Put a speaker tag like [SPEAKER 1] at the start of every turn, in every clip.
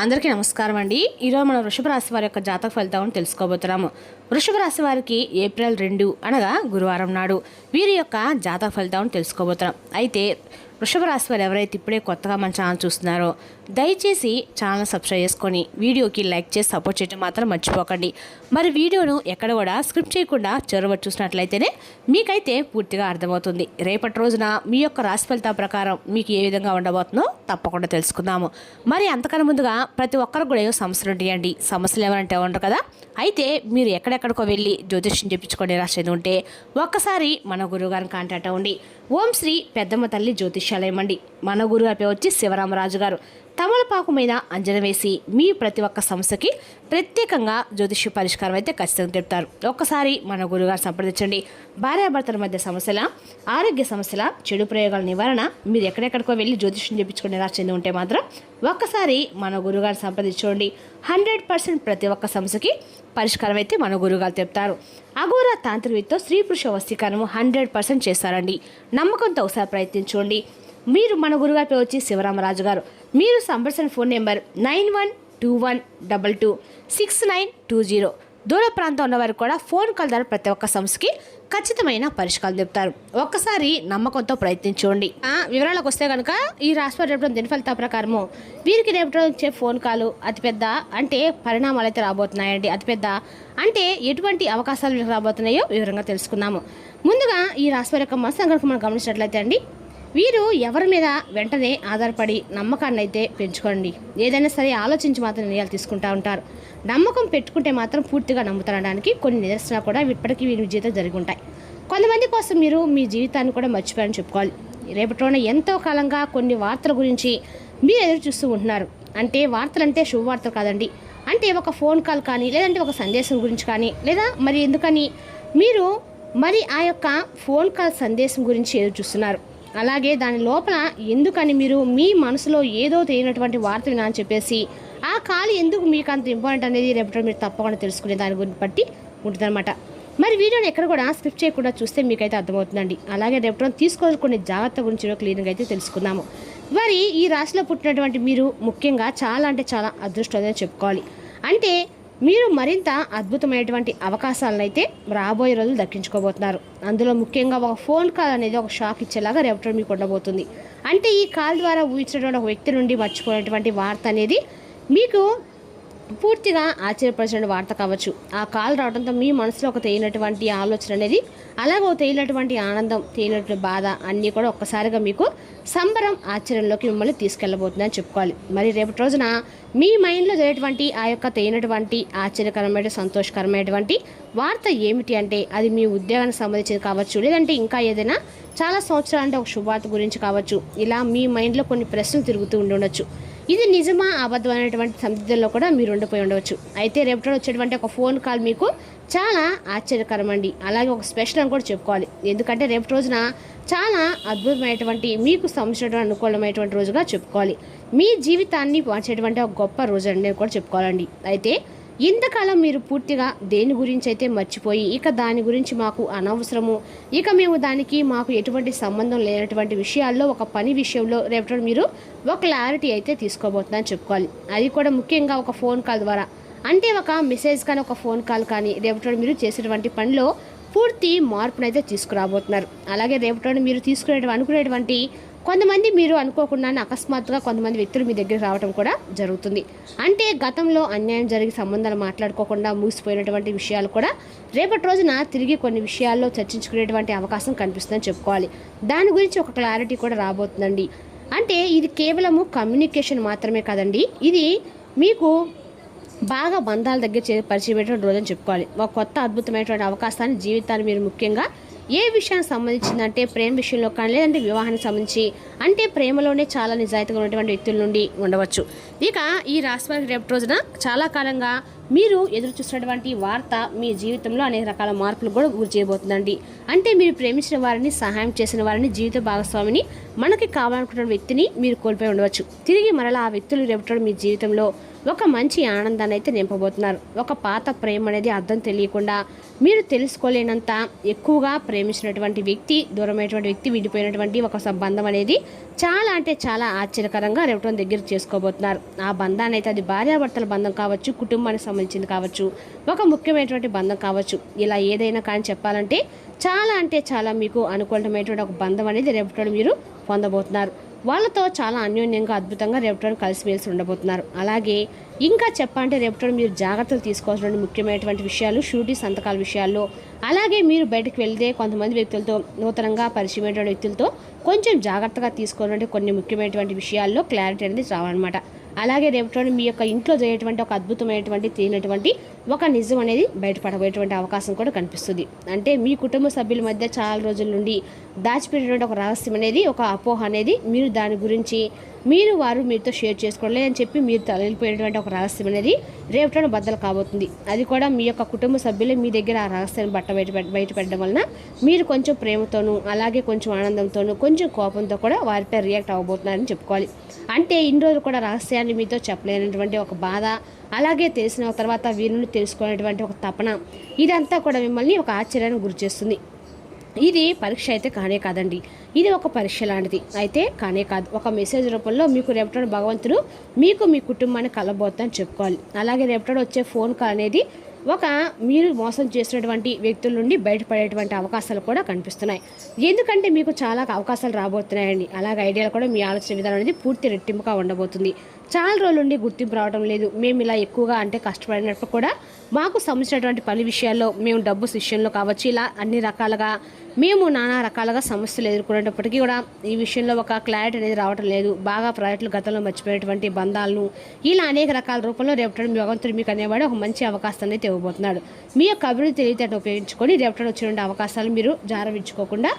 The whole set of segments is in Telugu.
[SPEAKER 1] అందరికీ నమస్కారం అండి. ఈరోజు మనం వృషభ రాశి వారి యొక్క జాతక ఫలితాలను తెలుసుకోబోతున్నాము. వృషభ రాశి వారికి ఏప్రిల్ 2 అనగా గురువారం నాడు వీరి యొక్క జాతక ఫలితాలను తెలుసుకోబోతున్నాం. అయితే వృషభ రాశి వారు ఎవరైతే ఇప్పుడే కొత్తగా మన ఛానల్ చూస్తున్నారో దయచేసి ఛానల్ సబ్స్క్రైబ్ చేసుకొని వీడియోకి లైక్ చేసి సపోర్ట్ చేయడం మాత్రం మర్చిపోకండి. మరి వీడియోను ఎక్కడ కూడా స్క్రిప్ట్ చేయకుండా చివరి చూసినట్లయితేనే మీకైతే పూర్తిగా అర్థమవుతుంది. రేపటి రోజున మీ యొక్క రాశి ఫలితాల ప్రకారం మీకు ఏ విధంగా ఉండబోతుందో తప్పకుండా తెలుసుకుందాము. మరి అంతకన్నా ముందుగా ప్రతి ఒక్కరికి కూడా ఏవో సమస్యలు ఉంటాయండి. సమస్యలు ఎవరంటే ఉండరు కదా. అయితే మీరు ఎక్కడెక్కడికో వెళ్ళి జ్యోతిష్యం చెప్పించుకొని రాసేది ఉంటే ఒక్కసారి మన గురువుగారిని కాంటాక్ట్ అవ్వండి. ఓం శ్రీ పెద్దమ్మ తల్లి జ్యోతిష్యాలయం అండి. మన గురుగారి పేరు వచ్చి శివరామరాజు గారు. తమలపాకు మీద అంజన వేసి మీ ప్రతి ఒక్క సమస్యకి ప్రత్యేకంగా జ్యోతిష్య పరిష్కారం అయితే ఖచ్చితంగా చెప్తారు. ఒక్కసారి మన గురుగారు సంప్రదించండి. భార్యాభర్తల మధ్య సమస్యల, ఆరోగ్య సమస్యల, చెడు ప్రయోగాల నివారణ మీరు ఎక్కడెక్కడికో వెళ్ళి జ్యోతిష్యం చెప్పించుకుని రాసింది ఉంటే మాత్రం ఒక్కసారి మన గురుగారు సంప్రదించండి. 100% ప్రతి ఒక్క సమస్యకి పరిష్కారం అయితే మన గురుగారు చెప్తారు. అఘోర తాంత్రికతో స్త్రీ పురుష వశీకరణము 100% చేస్తారండి. నమ్మకంతో ఒకసారి ప్రయత్నించండి. మీరు మన గురుగారి పేరు వచ్చి శివరామరాజు గారు. మీరు సంప్రదించిన ఫోన్ నెంబర్ 9121226920. దూర ప్రాంతం ఉన్నవారు కూడా ఫోన్ కాల్ ద్వారా ప్రతి ఒక్క సమస్యకి ఖచ్చితమైన పరిష్కారం చెప్తారు. ఒక్కసారి నమ్మకంతో ప్రయత్నించండి. వివరాలకు వస్తే కనుక ఈ రాశి రేపటి దిన ఫలితాల ప్రకారము వీరికి రేపటి వచ్చే ఫోన్ కాలు అతిపెద్ద అంటే పరిణామాలు అయితే రాబోతున్నాయండి. అతిపెద్ద అంటే ఎటువంటి అవకాశాలు రాబోతున్నాయో వివరంగా తెలుసుకుందాము. ముందుగా ఈ రాశి వారి యొక్క మనసు కనుక మనం గమనించినట్లయితే అండి, వీరు ఎవరి మీద వెంటనే ఆధారపడి నమ్మకాన్ని అయితే పెంచుకోండి. ఏదైనా సరే ఆలోచించి మాత్రం నిర్ణయాలు తీసుకుంటూ ఉంటారు. నమ్మకం పెట్టుకుంటే మాత్రం పూర్తిగా నమ్ముతారనడానికి కొన్ని నిదర్శనాలు కూడా ఇప్పటికీ వీరి జీవితం జరిగి ఉంటాయి. కొంతమంది కోసం మీరు మీ జీవితాన్ని కూడా మర్చిపోయారని చెప్పుకోవాలి. రేపటి రోజున ఎంతో కాలంగా కొన్ని వార్తల గురించి మీరు ఎదురు చూస్తూ ఉంటున్నారు. అంటే వార్తలు అంటే శుభవార్తలు కాదండి. అంటే ఒక ఫోన్ కాల్ కానీ లేదంటే ఒక సందేశం గురించి కానీ లేదా మరి ఎందుకని మీరు మరి ఆ యొక్క ఫోన్ కాల్ సందేశం గురించి ఎదురు చూస్తున్నారు. అలాగే దాని లోపల ఎందుకని మీరు మీ మనసులో ఏదో తెలియనటువంటి వార్త వినా అని చెప్పేసి ఆ కాల్ ఎందుకు మీకు అంత ఇంపార్టెంట్ అనేది రేపటి మీరు తప్పకుండా తెలుసుకునే దాని గురించి బట్టి ఉంటుందన్నమాట. మరి వీడియోని ఎక్కడ కూడా స్క్రిప్ట్ చేయకుండా చూస్తే మీకైతే అర్థమవుతుందండి. అలాగే రేపటి తీసుకోవాల్సిన కొన్ని జాగ్రత్త గురించి క్లియర్గా అయితే తెలుసుకుందాము. మరి ఈ రాశిలో పుట్టినటువంటి మీరు ముఖ్యంగా చాలా అంటే చాలా అదృష్టం చెప్పుకోవాలి. అంటే మీరు మరింత అద్భుతమైనటువంటి అవకాశాలను అయితే రాబోయే రోజులు దక్కించుకోబోతున్నారు. అందులో ముఖ్యంగా ఒక ఫోన్ కాల్ అనేది ఒక షాక్ ఇచ్చేలాగా రేపటి మీకు ఉండబోతుంది. అంటే ఈ కాల్ ద్వారా ఊహించినటువంటి ఒక వ్యక్తి నుండి మర్చిపోయినటువంటి వార్త అనేది మీకు పూర్తిగా ఆశ్చర్యపరిచిన వార్త కావచ్చు. ఆ కాల్ రావడంతో మీ మనసులో ఒక తెలియనటువంటి ఆలోచన అనేది అలాగే తెలియనటువంటి ఆనందం, తెలియనటువంటి బాధ అన్నీ కూడా ఒక్కసారిగా మీకు సంబరం, ఆశ్చర్యంలోకి మిమ్మల్ని తీసుకెళ్ళబోతుందని చెప్పుకోవాలి. మరి రేపటి రోజున మీ మైండ్లో జరిగేటువంటి ఆ యొక్క తెలియనటువంటి ఆశ్చర్యకరమైన సంతోషకరమైనటువంటి వార్త ఏమిటి అంటే అది మీ ఉద్యోగానికి సంబంధించింది కావచ్చు, లేదంటే ఇంకా ఏదైనా చాలా సంవత్సరాలు అంటే ఒక శుభవార్త గురించి కావచ్చు. ఇలా మీ మైండ్లో కొన్ని ప్రశ్నలు తిరుగుతూ ఉండవచ్చు. ఇది నిజమా అబద్ధమైనటువంటి సందిగ్ధంలో కూడా మీరు ఉండిపోయి ఉండవచ్చు. అయితే రేపటి వచ్చేటువంటి ఒక ఫోన్ కాల్ మీకు చాలా ఆశ్చర్యకరం అండి. అలాగే ఒక స్పెషల్ అని కూడా చెప్పుకోవాలి. ఎందుకంటే రేపటి రోజున చాలా అద్భుతమైనటువంటి మీకు సంబంధించినటువంటి అనుకూలమైనటువంటి రోజుగా చెప్పుకోవాలి. మీ జీవితాన్ని మార్చేటువంటి ఒక గొప్ప రోజు అని కూడా చెప్పుకోవాలండి. అయితే ఇంతకాలం మీరు పూర్తిగా దేని గురించి అయితే మర్చిపోయి ఇక దాని గురించి మాకు అనవసరము, ఇక మేము దానికి మాకు ఎటువంటి సంబంధం లేనటువంటి విషయాల్లో ఒక పని విషయంలో రేపటి మీరు ఒక క్లారిటీ అయితే తీసుకోబోతుందని చెప్పుకోవాలి. అది కూడా ముఖ్యంగా ఒక ఫోన్ కాల్ ద్వారా. అంటే ఒక మెసేజ్ కానీ ఒక ఫోన్ కాల్ కానీ రేపటి మీరు చేసేటువంటి పనిలో పూర్తి మార్పునైతే తీసుకురాబోతున్నారు. అలాగే రేపటి మీరు అనుకునేటువంటి కొంతమంది మీరు అనుకోకుండా అకస్మాత్తుగా కొంతమంది వ్యక్తులు మీ దగ్గర రావడం కూడా జరుగుతుంది. అంటే గతంలో అన్యాయం జరిగి సంబంధాలు మాట్లాడుకోకుండా మూసిపోయినటువంటి విషయాలు కూడా రేపటి రోజున తిరిగి కొన్ని విషయాల్లో చర్చించుకునేటువంటి అవకాశం కనిపిస్తుందని చెప్పుకోవాలి. దాని గురించి ఒక క్లారిటీ కూడా రాబోతుందండి. అంటే ఇది కేవలము కమ్యూనికేషన్ మాత్రమే కాదండి, ఇది మీకు బాగా బంధాల దగ్గర పరిచయం పెట్టిన రోజని చెప్పుకోవాలి. ఒక కొత్త అద్భుతమైనటువంటి అవకాశాన్ని జీవితాన్ని మీరు ముఖ్యంగా ఏ విషయానికి సంబంధించిందంటే ప్రేమ విషయంలో కానీ లేదంటే వివాహానికి సంబంధించి అంటే ప్రేమలోనే చాలా నిజాయితీగా ఉన్నటువంటి వ్యక్తుల నుండి ఉండవచ్చు. ఇక ఈ రాశి వారికి రేపటి రోజున చాలా కాలంగా మీరు ఎదురు చూస్తున్నటువంటి వార్త మీ జీవితంలో అనేక రకాల మార్పులు కూడా గురి చేయబోతుందండి. అంటే మీరు ప్రేమించిన వారిని, సహాయం చేసిన వారిని, జీవిత భాగస్వామిని, మనకి కావాలనుకున్న వ్యక్తిని మీరు కోల్పోయి ఉండవచ్చు. తిరిగి మరలా ఆ వ్యక్తులు రేపటి మీ జీవితంలో ఒక మంచి ఆనందాన్ని అయితే నింపబోతున్నారు. ఒక పాత ప్రేమ అనేది అర్థం తెలియకుండా మీరు తెలుసుకోలేనంత ఎక్కువగా ప్రేమించినటువంటి వ్యక్తి, దూరమైనటువంటి వ్యక్తి, విడిపోయినటువంటి ఒక సంబంధం అనేది చాలా అంటే చాలా ఆశ్చర్యకరంగా రేపటి దగ్గర చేసుకోబోతున్నారు. ఆ బంధాన్ని అయితే అది భార్యాభర్తల బంధం కావచ్చు, కుటుంబానికి సంబంధించింది కావచ్చు, ఒక ముఖ్యమైనటువంటి బంధం కావచ్చు. ఇలా ఏదైనా కానీ చెప్పాలంటే చాలా అంటే చాలా మీకు అనుకూలమైనటువంటి ఒక బంధం అనేది రేపటి మీరు పొందబోతున్నారు. వాళ్ళతో చాలా అన్యోన్యంగా అద్భుతంగా రేపటి కలిసిమెలిసి ఉండబోతున్నారు. అలాగే ఇంకా చెప్పాలంటే రేపటి మీరు జాగ్రత్తలు తీసుకోవాల్సిన ముఖ్యమైనటువంటి విషయాలు, షూటీ సంతకాల విషయాల్లో, అలాగే మీరు బయటకు వెళ్తే కొంతమంది వ్యక్తులతో, నూతనంగా పరిచయమైనటువంటి వ్యక్తులతో కొంచెం జాగ్రత్తగా తీసుకోవాలంటే కొన్ని ముఖ్యమైనటువంటి విషయాల్లో క్లారిటీ అనేది రావాలన్నమాట. అలాగే రేపటి మీ యొక్క ఇంట్లో జరిగేటువంటి ఒక అద్భుతమైనటువంటి తేలినటువంటి ఒక నిజం అనేది బయటపడబోయేటువంటి అవకాశం కూడా కనిపిస్తుంది. అంటే మీ కుటుంబ సభ్యుల మధ్య చాలా రోజుల నుండి దాచిపెట్టినటువంటి ఒక రహస్యం అనేది, ఒక అపోహ అనేది, మీరు దాని గురించి వారు మీతో షేర్ చేసుకోవడం అని చెప్పి మీరు వెళ్ళిపోయినటువంటి ఒక రహస్యం అనేది రేపటి బద్దలు కాబోతుంది. అది కూడా మీ యొక్క కుటుంబ సభ్యులే మీ దగ్గర ఆ రహస్యాన్ని బయటపెట్టడం వలన మీరు కొంచెం ప్రేమతోనూ, అలాగే కొంచెం ఆనందంతోనూ, కొంచెం కోపంతో కూడా వారిపై రియాక్ట్ అవ్వబోతున్నారని చెప్పుకోవాలి. అంటే ఇన్ని రోజులు కూడా రహస్యాన్ని మీతో చెప్పలేనటువంటి ఒక బాధ, అలాగే తెలిసిన తర్వాత వీరి నుండి తెలుసుకునేటువంటి ఒక తపన, ఇదంతా కూడా మిమ్మల్ని ఒక ఆశ్చర్యానికి గురి చేస్తుంది. ఇది పరీక్ష అయితే కానే కాదండి, ఇది ఒక పరీక్ష లాంటిది అయితే కానే కాదు. ఒక మెసేజ్ రూపంలో మీకు రేపటి భగవంతుడు మీకు మీ కుటుంబాన్ని కలబోతుందని చెప్పుకోవాలి. అలాగే రేపటి వచ్చే ఫోన్ కాల్ అనేది ఒక మీరు మోసం చేసినటువంటి వ్యక్తుల నుండి బయటపడేటువంటి అవకాశాలు కూడా కనిపిస్తున్నాయి. ఎందుకంటే మీకు చాలా అవకాశాలు రాబోతున్నాయండి. అలాగే ఐడియాలు కూడా మీ ఆలోచన విధానం అనేది పూర్తి రెట్టింపుగా ఉండబోతుంది. చాలా రోజుల నుండి గుర్తింపు రావడం లేదు, మేము ఇలా ఎక్కువగా అంటే కష్టపడినప్పుడు కూడా మాకు సంబంధించినటువంటి పని విషయాల్లో, మేము డబ్బు విషయంలో కావచ్చు, ఇలా అన్ని రకాలుగా మేము నానా రకాలుగా సమస్యలు ఎదుర్కొనేటప్పటికీ కూడా ఈ విషయంలో ఒక క్లారిటీ అనేది రావడం లేదు. బాగా ప్రాజెక్టులు గతంలో మర్చిపోయేటువంటి బంధాలను ఇలా అనేక రకాల రూపంలో రేపటి భగవంతుడు మీకు అనేవాడు ఒక మంచి అవకాశాన్ని ఇవ్వబోతున్నాడు. మీ యొక్క అభివృద్ధి తెలివితేటను ఉపయోగించుకొని రేపటి వచ్చిన అవకాశాలు మీరు జారవించుకోకుండా,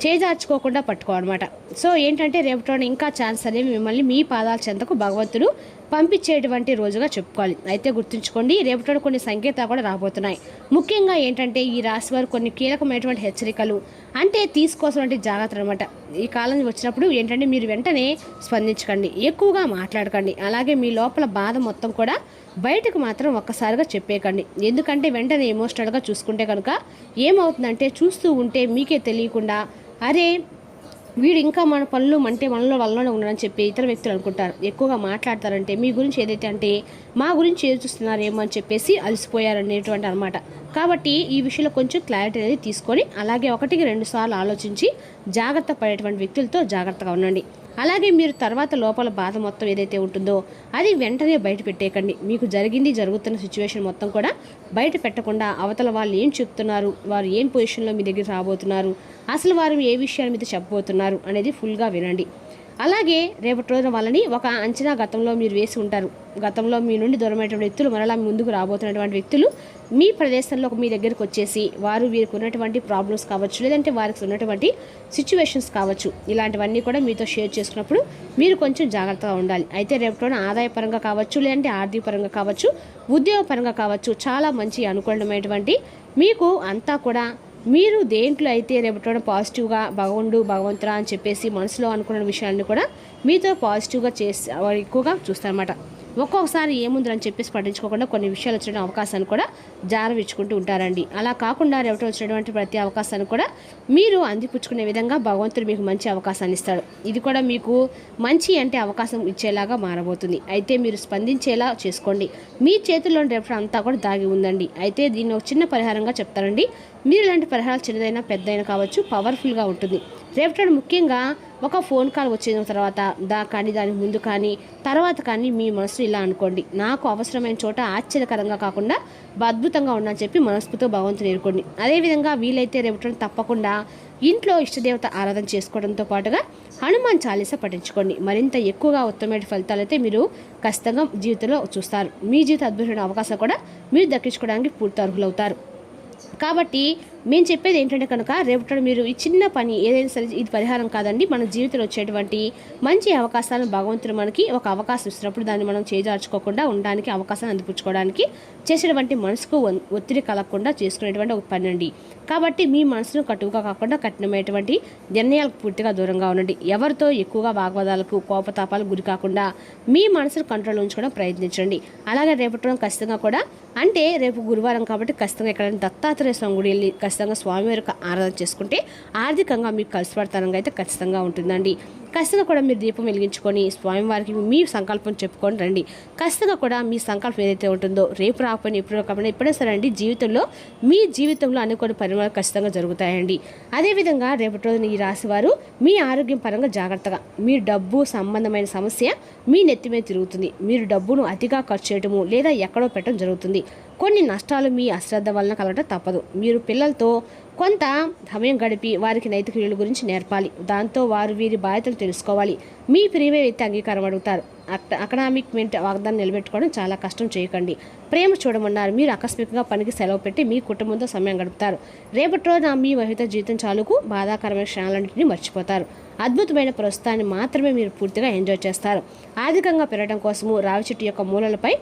[SPEAKER 1] చేజార్చుకోకుండా పట్టుకోవన్నమాట. సో ఏంటంటే రేపటి ఇంకా ఛాన్స్ అనేవి మిమ్మల్ని మీ పాదాల చెంతకు భగవంతుడు పంపించేటువంటి రోజుగా చెప్పుకోవాలి. అయితే గుర్తుంచుకోండి, రేపటి కొన్ని సంకేతాలు కూడా రాబోతున్నాయి. ముఖ్యంగా ఏంటంటే ఈ రాశి వారు కొన్ని కీలకమైనటువంటి హెచ్చరికలు అంటే తీసుకోవాల్సినటువంటి జాగ్రత్తలు అనమాట. ఈ కాలం వచ్చినప్పుడు ఏంటంటే మీరు వెంటనే స్పందించకండి, ఎక్కువగా మాట్లాడకండి, అలాగే మీ లోపల బాధ మొత్తం కూడా బయటకు మాత్రం ఒక్కసారిగా చెప్పేయకండి. ఎందుకంటే వెంటనే ఎమోషనల్గా చూసుకుంటే కనుక ఏమవుతుందంటే చూస్తూ ఉంటే మీకే తెలియకుండా అరే వీడు ఇంకా మన పనులు అంటే మనలో వల్లనే ఉన్నాడని చెప్పి ఇతర వ్యక్తులు అనుకుంటారు. ఎక్కువగా మాట్లాడతారంటే మీ గురించి ఏదైతే అంటే మా గురించి ఏది చూస్తున్నారేమో అని చెప్పేసి అలసిపోయారనేటువంటి అనమాట. కాబట్టి ఈ విషయంలో కొంచెం క్లారిటీ అనేది తీసుకొని, అలాగే 1-2 సార్లు ఆలోచించి జాగ్రత్త పడేటువంటి వ్యక్తులతో జాగ్రత్తగా ఉండండి. అలాగే మీరు తర్వాత లోపల బాధ మొత్తం ఏదైతే ఉంటుందో అది వెంటనే బయట పెట్టేయకండి. మీకు జరుగుతున్న సిచ్యువేషన్ మొత్తం కూడా బయట పెట్టకుండా అవతల వాళ్ళు ఏం చెప్తున్నారు, వారు ఏం పొజిషన్లో మీ దగ్గర రాబోతున్నారు, అసలు వారు ఏ విషయాల మీద చెప్పబోతున్నారు అనేది ఫుల్గా వినండి. అలాగే రేపటి రోజున వాళ్ళని ఒక అంచనా గతంలో మీరు వేసి ఉంటారు. గతంలో మీ నుండి దూరమైనటువంటి వ్యక్తులు మరలా ముందుకు రాబోతున్నటువంటి వ్యక్తులు మీ ప్రదేశంలో మీ దగ్గరికి వచ్చేసి వీరికి ఉన్నటువంటి ప్రాబ్లమ్స్ కావచ్చు, లేదంటే వారికి ఉన్నటువంటి సిచ్యువేషన్స్ కావచ్చు, ఇలాంటివన్నీ కూడా మీతో షేర్ చేసుకున్నప్పుడు మీరు కొంచెం జాగ్రత్తగా ఉండాలి. అయితే రేపటి ఆదాయపరంగా కావచ్చు, లేదంటే ఆర్థిక పరంగా కావచ్చు, ఉద్యోగపరంగా కావచ్చు, చాలా మంచి అనుకూలమైనటువంటి మీకు అంతా కూడా మీరు దేంట్లో అయితే రేపటి పాజిటివ్గా భగవంతురా అని చెప్పేసి మనసులో అనుకున్న విషయాన్ని కూడా మీతో పాజిటివ్గా చేసి ఎక్కువగా చూస్తారన్నమాట. ఒక్కొక్కసారి ఏముందని చెప్పేసి పట్టించుకోకుండా కొన్ని విషయాలు వచ్చిన అవకాశాన్ని కూడా జారవిచ్చుకుంటూ ఉంటారండి. అలా కాకుండా రేపటి వచ్చినటువంటి ప్రతి అవకాశాన్ని కూడా మీరు అందిపుచ్చుకునే విధంగా భగవంతుడు మీకు మంచి అవకాశాన్ని ఇస్తాడు. ఇది కూడా మీకు మంచి అంటే అవకాశం ఇచ్చేలాగా మారబోతుంది. అయితే మీరు స్పందించేలా చేసుకోండి. మీ చేతుల్లో రేపటి అంతా కూడా దాగి ఉందండి. అయితే దీన్ని ఒక చిన్న పరిహారంగా చెప్తారండి. మీరు ఇలాంటి పరిహారాలు చిన్నదైనా పెద్దదైనా కావచ్చు, పవర్ఫుల్గా ఉంటుంది. రేపటి ముఖ్యంగా ఒక ఫోన్ కాల్ వచ్చిన తర్వాత దాని ముందు కానీ తర్వాత కానీ మీ మనసులో ఇలా అనుకోండి, నాకు అవసరమైన చోట ఆశ్చర్యకరంగా కాకుండా అద్భుతంగా ఉండని చెప్పి మనస్ఫూర్తితో భగవంతుని ఎదుర్కోండి. అదేవిధంగా వీలైతే రేపటి తప్పకుండా ఇంట్లో ఇష్టదేవత ఆరాధన చేసుకోవడంతో పాటుగా హనుమాన్ చాలీసా పఠించుకోండి. మరింత ఎక్కువగా ఉత్తమమైన ఫలితాలు అయితే మీరు ఖచ్చితంగా జీవితంలో చూస్తారు. మీ జీవిత అద్భుతమైన అవకాశం కూడా మీరు దక్కించుకోవడానికి పూర్తి అర్హులవుతారు. కాబట్టి మేము చెప్పేది ఏంటంటే కనుక రేపటి మీరు ఈ చిన్న పని ఏదైనా సరే ఇది పరిహారం కాదండి. మన జీవితంలో వచ్చేటువంటి మంచి అవకాశాలను భగవంతుడు మనకి ఒక అవకాశం ఇస్తున్నప్పుడు దాన్ని మనం చేజార్చుకోకుండా ఉండడానికి అవకాశాన్ని అందిపుచ్చుకోవడానికి చేసేటువంటి మనసుకు ఒత్తిడి కలగకుండా చేసుకునేటువంటి ఒక పని అండి. కాబట్టి మీ మనసును కటువుగా కాకుండా కఠినమైనటువంటి నిర్ణయాలకు పూర్తిగా దూరంగా ఉండండి. ఎవరితో ఎక్కువగా వాగ్వాదాలకు కోపతాపాలకు గురి కాకుండా మీ మనసును కంట్రోల్ ఉంచుకోవడం ప్రయత్నించండి. అలాగే రేపటి రోజు ఖచ్చితంగా కూడా అంటే రేపు గురువారం కాబట్టి ఖచ్చితంగా ఎక్కడైనా దత్తాత్రేయ స్వామి గుడి వెళ్ళి ఖచ్చితంగా స్వామివారి ఆరాధన చేసుకుంటే ఆర్థికంగా మీకు కలిసిపడతానంగా అయితే ఖచ్చితంగా ఉంటుందండి. ఖచ్చితంగా కూడా మీరు దీపం వెలిగించుకొని స్వామివారికి మీ సంకల్పం చెప్పుకొని రండి. ఖచ్చితంగా కూడా మీ సంకల్పం ఏదైతే ఉంటుందో రేపు రాకపోయినా ఎప్పుడు కాకపోయినా ఎప్పుడైనా సరే అండి మీ జీవితంలో అనుకోని పరిమాణాలు ఖచ్చితంగా జరుగుతాయండి. అదేవిధంగా రేపటి రోజున ఈ రాశి వారు మీ ఆరోగ్యం పరంగా జాగ్రత్తగా మీ డబ్బు సంబంధమైన సమస్య మీ నెత్తి మీద తిరుగుతుంది. మీరు డబ్బును అతిగా ఖర్చు చేయడము లేదా ఎక్కడో పెట్టడం జరుగుతుంది. కొన్ని నష్టాలు మీ అశ్రద్ధ వలన కలగటం తప్పదు. మీరు పిల్లలతో కొంత సమయం గడిపి వారికి నైతిక విలువల గురించి నేర్పాలి. దాంతో వారు వీరి బాధ్యతలు తెలుసుకోవాలి. మీ ప్రియమే వ్యక్తి అంగీకారం అడుగుతారు. అకనామిక్ వాగ్దానం నిలబెట్టుకోవడం చాలా కష్టం చేయకండి. ప్రేమ చూడమన్నారు. మీరు ఆకస్మికంగా పనికి సెలవు పెట్టి మీ కుటుంబంతో సమయం గడుపుతారు. రేపటి రోజున మీ విహిత జీవితం చాలుకు బాధాకరమైన క్షణాలన్నింటినీ మర్చిపోతారు. అద్భుతమైన ప్రస్తుతాన్ని మాత్రమే మీరు పూర్తిగా ఎంజాయ్ చేస్తారు. ఆర్థికంగా పెరగడం కోసము రావి చెట్టు యొక్క మూలలపై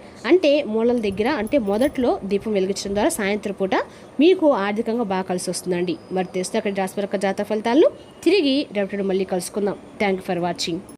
[SPEAKER 1] మూలల దగ్గర మొదట్లో దీపం వెలిగించడం ద్వారా సాయంత్రం పూట మీకు ఆర్థికంగా బాగా కలిసి వస్తుందండి. మరి తెస్తే అక్కడ రాశి జాతక ఫలితాలను తిరిగి రేపటి మళ్ళీ కలుసుకుందాం. Thank you for watching.